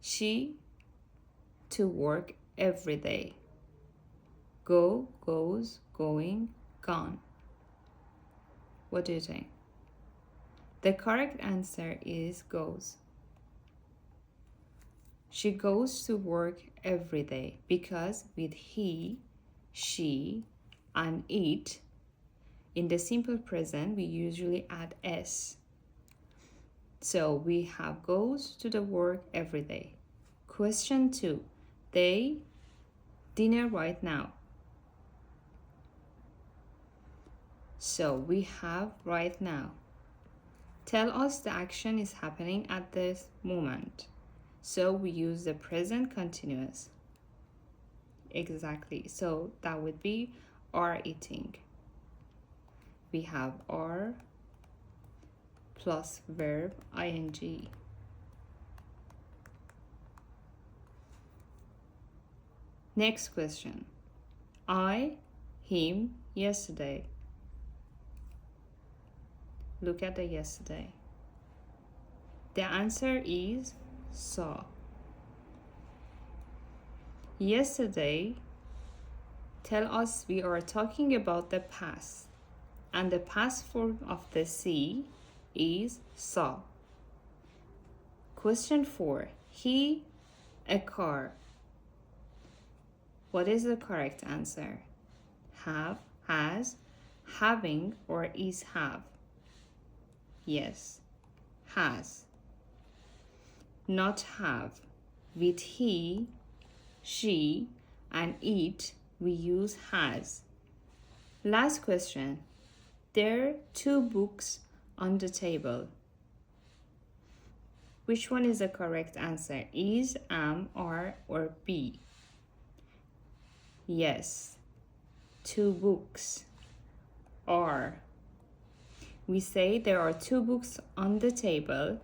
She to work every day. Go, goes, going, gone. What do you think? The correct answer is goes. She goes to work every day because with he, she, and it, in the simple present, we usually add s. So we have goes to the work every day. Question 2. They dinner right now. So we have right now. Tell us the action is happening at this moment. So we use the present continuous. Exactly. So that would be are eating. We have are plus verb ing. Next question. I, him, yesterday. Look at the yesterday. The answer is saw. Yesterday, tell us we are talking about the past, and the past form of the see is saw. Question 4. He, a car. What is the correct answer? Have, has, having, or is have? Yes, has. Not have. With he, she, and it, we use has. Last question. There are 2 books on the table. Which one is the correct answer? Is, am, are, or be? Yes, 2 books are. We say there are 2 books on the table